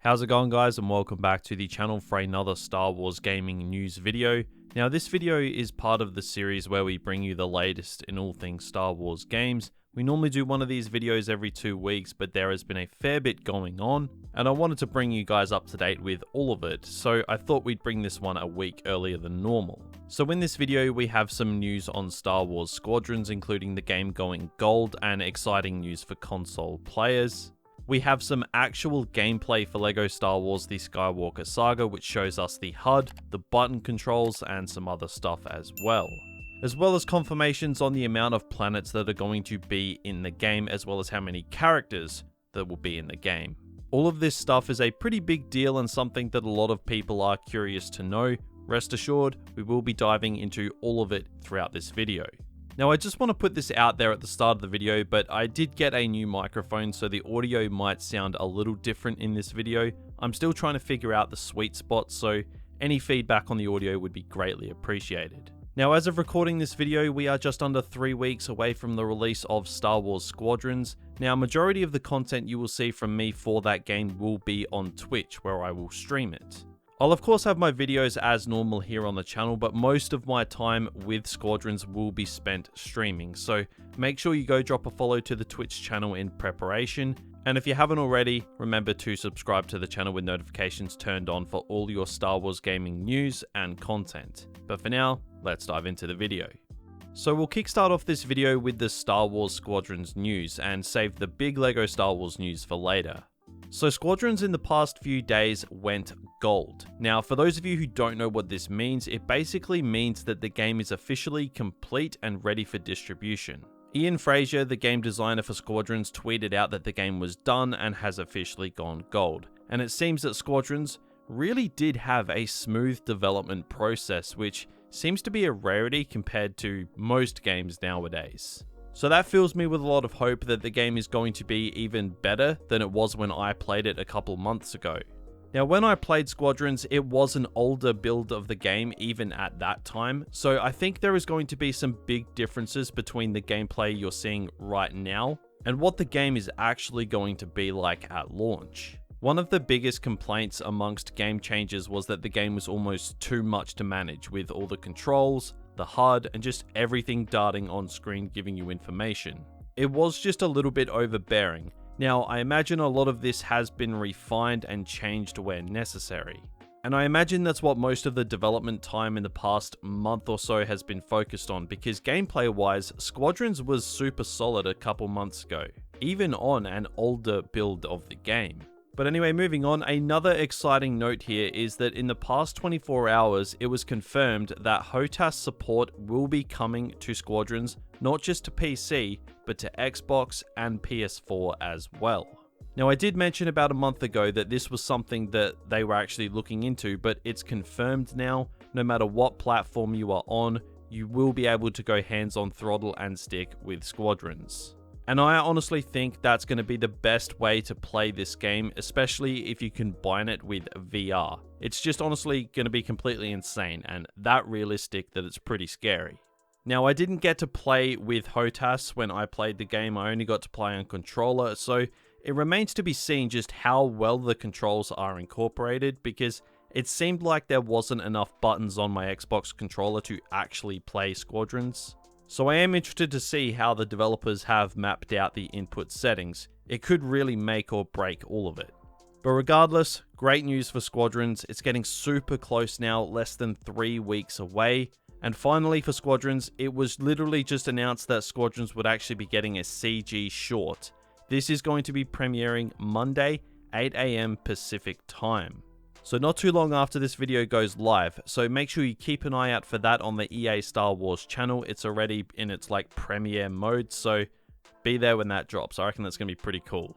How's it going, guys, and welcome back to the channel for another Star Wars gaming news video. Now, this video is part of the series where we bring you the latest in all things Star Wars games. We normally do one of these videos every 2 weeks, but there has been a fair bit going on, and I wanted to bring you guys up to date with all of it, so I thought we'd bring this one a week earlier than normal. So in this video, we have some news on Star Wars Squadrons, including the game going gold, and exciting news for console players. We have some actual gameplay for LEGO Star Wars The Skywalker Saga, which shows us the HUD, the button controls, and some other stuff as well as confirmations on the amount of planets that are going to be in the game, as well as how many characters that will be in the game. All of this stuff is a pretty big deal and something that a lot of people are curious to know. Rest assured, we will be diving into all of it throughout this video. Now, I just want to put this out there at the start of the video, but I did get a new microphone, so the audio might sound a little different in this video. I'm still trying to figure out the sweet spot, so any feedback on the audio would be greatly appreciated. Now, as of recording this video, we are just under 3 weeks away from the release of Star Wars Squadrons. Now, majority of the content you will see from me for that game will be on Twitch, where I will stream it. I'll of course have my videos as normal here on the channel, but most of my time with Squadrons will be spent streaming, so make sure you go drop a follow to the Twitch channel in preparation, and if you haven't already, remember to subscribe to the channel with notifications turned on for all your Star Wars gaming news and content. But for now, let's dive into the video. So we'll kickstart off this video with the Star Wars Squadrons news, and save the big LEGO Star Wars news for later. So Squadrons in the past few days went gold. Now, for those of you who don't know what this means, it basically means that the game is officially complete and ready for distribution. Ian Fraser, the game designer for Squadrons, tweeted out that the game was done and has officially gone gold. And it seems that Squadrons really did have a smooth development process, which seems to be a rarity compared to most games nowadays. So that fills me with a lot of hope that the game is going to be even better than it was when I played it a couple months ago. Now, when I played Squadrons, it was an older build of the game even at that time, so I think there is going to be some big differences between the gameplay you're seeing right now and what the game is actually going to be like at launch. One of the biggest complaints amongst game changers was that the game was almost too much to manage, with all the controls, the HUD, and just everything darting on screen giving you information. It was just a little bit overbearing. Now, I imagine a lot of this has been refined and changed where necessary. And I imagine that's what most of the development time in the past month or so has been focused on, because gameplay-wise, Squadrons was super solid a couple months ago, even on an older build of the game. But anyway, moving on, another exciting note here is that in the past 24 hours, it was confirmed that HOTAS support will be coming to Squadrons, not just to PC, but to Xbox and PS4 as well. Now, I did mention about a month ago that this was something that they were actually looking into, but it's confirmed now. No matter what platform you are on, you will be able to go hands-on throttle and stick with Squadrons. And I honestly think that's going to be the best way to play this game, especially if you combine it with VR. It's just honestly going to be completely insane, and that realistic that it's pretty scary. Now, I didn't get to play with HOTAS when I played the game. I only got to play on controller, so it remains to be seen just how well the controls are incorporated, because it seemed like there wasn't enough buttons on my Xbox controller to actually play Squadrons. So I am interested to see how the developers have mapped out the input settings. It could really make or break all of it. But regardless, great news for Squadrons. It's getting super close now, less than 3 weeks away. And finally for Squadrons, it was literally just announced that Squadrons would actually be getting a CG short. This is going to be premiering Monday, 8 AM Pacific time. So not too long after this video goes live, so make sure you keep an eye out for that on the EA Star Wars channel. It's already in its premiere mode, so be there when that drops. I reckon that's going to be pretty cool.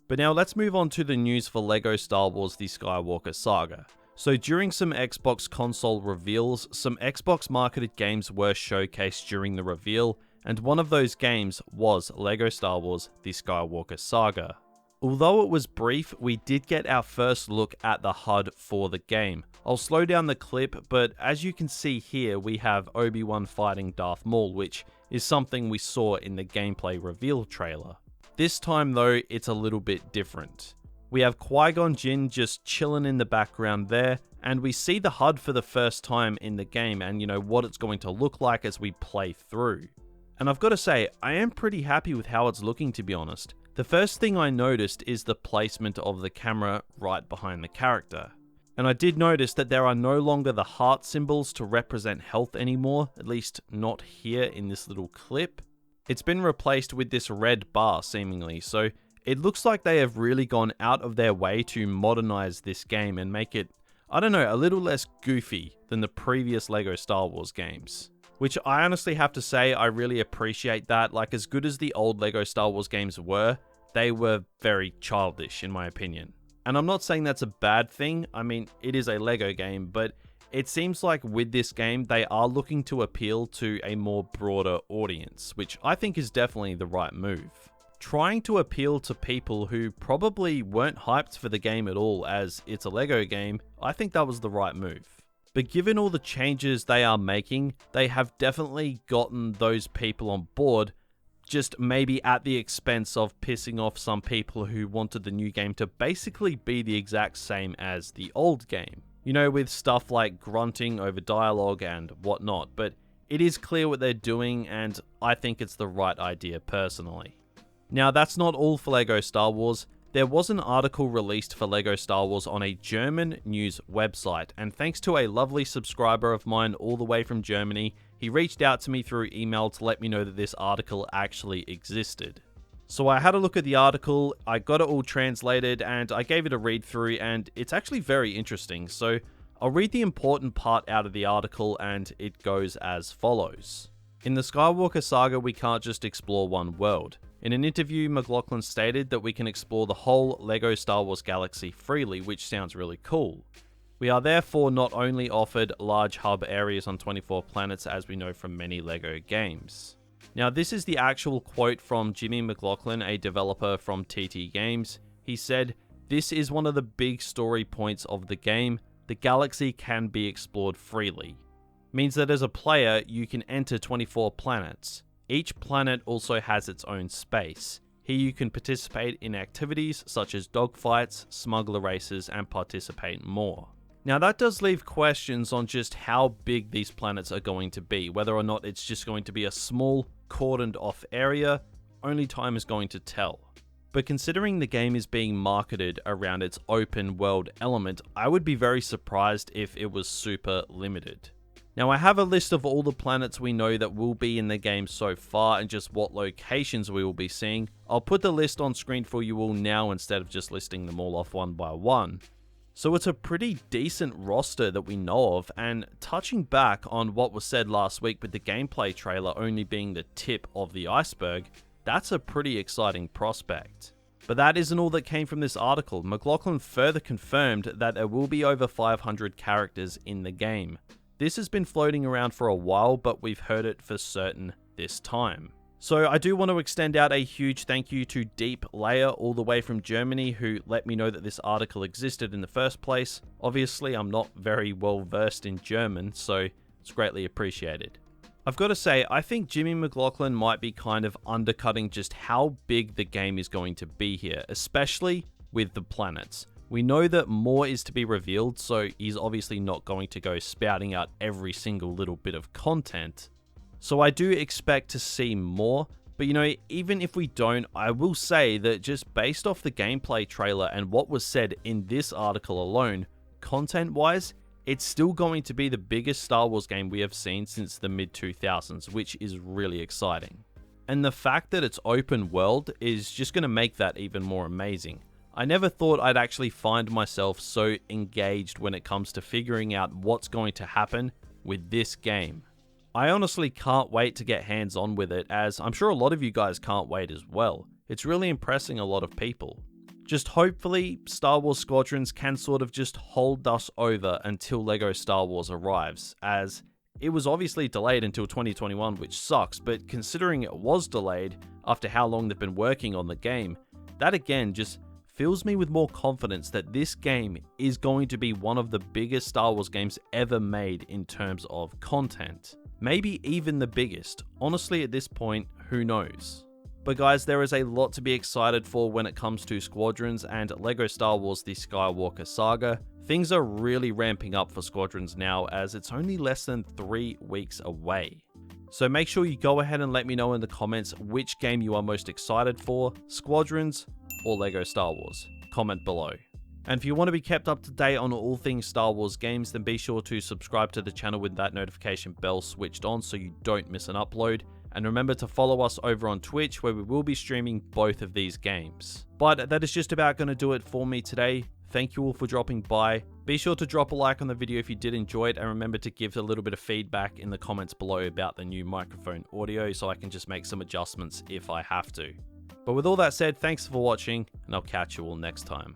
But now let's move on to the news for LEGO Star Wars The Skywalker Saga. So during some Xbox console reveals, some Xbox marketed games were showcased during the reveal, and one of those games was LEGO Star Wars The Skywalker Saga. Although it was brief, we did get our first look at the HUD for the game. I'll slow down the clip, but as you can see here, we have Obi-Wan fighting Darth Maul, which is something we saw in the gameplay reveal trailer. This time though, it's a little bit different. We have Qui-Gon Jinn just chilling in the background there, and we see the HUD for the first time in the game and, what it's going to look like as we play through. And I've got to say, I am pretty happy with how it's looking, to be honest. The first thing I noticed is the placement of the camera right behind the character. And I did notice that there are no longer the heart symbols to represent health anymore, at least not here in this little clip. It's been replaced with this red bar seemingly, so it looks like they have really gone out of their way to modernize this game and make it, a little less goofy than the previous LEGO Star Wars games. Which I honestly have to say, I really appreciate that. Like, as good as the old LEGO Star Wars games were, they were very childish in my opinion. And I'm not saying that's a bad thing. I mean, it is a LEGO game, but it seems like with this game, they are looking to appeal to a more broader audience, which I think is definitely the right move. Trying to appeal to people who probably weren't hyped for the game at all as it's a LEGO game, I think that was the right move. But given all the changes they are making, they have definitely gotten those people on board, just maybe at the expense of pissing off some people who wanted the new game to basically be the exact same as the old game. With stuff like grunting over dialogue and whatnot, but it is clear what they're doing and I think it's the right idea personally. Now that's not all for LEGO Star Wars. There was an article released for LEGO Star Wars on a German news website, and thanks to a lovely subscriber of mine all the way from Germany, he reached out to me through email to let me know that this article actually existed. So I had a look at the article, I got it all translated, and I gave it a read through, and it's actually very interesting. So I'll read the important part out of the article, and it goes as follows. In the Skywalker saga, we can't just explore one world. In an interview, McLaughlin stated that we can explore the whole LEGO Star Wars galaxy freely, which sounds really cool. We are therefore not only offered large hub areas on 24 planets as we know from many LEGO games. Now this is the actual quote from Jimmy McLaughlin, a developer from TT Games. He said, "This is one of the big story points of the game. The galaxy can be explored freely. Means that as a player, you can enter 24 planets. Each planet also has its own space. Here you can participate in activities such as dogfights, smuggler races, and participate more." Now that does leave questions on just how big these planets are going to be, whether or not it's just going to be a small, cordoned off area, only time is going to tell. But considering the game is being marketed around its open world element, I would be very surprised if it was super limited. Now I have a list of all the planets we know that will be in the game so far and just what locations we will be seeing. I'll put the list on screen for you all now instead of just listing them all off one by one. So it's a pretty decent roster that we know of, and touching back on what was said last week with the gameplay trailer only being the tip of the iceberg, that's a pretty exciting prospect. But that isn't all that came from this article. McLaughlin further confirmed that there will be over 500 characters in the game. This has been floating around for a while, but we've heard it for certain this time. So I do want to extend out a huge thank you to Deep Layer all the way from Germany who let me know that this article existed in the first place. Obviously I'm not very well versed in German, so it's greatly appreciated. I've got to say, I think Jimmy McLaughlin might be kind of undercutting just how big the game is going to be here, especially with the planets. We know that more is to be revealed, so he's obviously not going to go spouting out every single little bit of content. So I do expect to see more, but even if we don't, I will say that just based off the gameplay trailer and what was said in this article alone, content-wise, it's still going to be the biggest Star Wars game we have seen since the mid-2000s, which is really exciting. And the fact that it's open world is just going to make that even more amazing. I never thought I'd actually find myself so engaged when it comes to figuring out what's going to happen with this game. I honestly can't wait to get hands-on with it, as I'm sure a lot of you guys can't wait as well. It's really impressing a lot of people. Just hopefully, Star Wars Squadrons can sort of just hold us over until LEGO Star Wars arrives, as it was obviously delayed until 2021, which sucks, but considering it was delayed after how long they've been working on the game, that again just fills me with more confidence that this game is going to be one of the biggest Star Wars games ever made in terms of content. Maybe even the biggest. Honestly, at this point, who knows? But guys, there is a lot to be excited for when it comes to Squadrons and LEGO Star Wars The Skywalker Saga. Things are really ramping up for Squadrons now, as it's only less than 3 weeks away. So make sure you go ahead and let me know in the comments which game you are most excited for, Squadrons or LEGO Star Wars. Comment below. And if you want to be kept up to date on all things Star Wars games, then be sure to subscribe to the channel with that notification bell switched on so you don't miss an upload. And remember to follow us over on Twitch, where we will be streaming both of these games. But that is just about going to do it for me today. Thank you all for dropping by. Be sure to drop a like on the video if you did enjoy it, and remember to give a little bit of feedback in the comments below about the new microphone audio so I can just make some adjustments if I have to. But with all that said, thanks for watching, and I'll catch you all next time.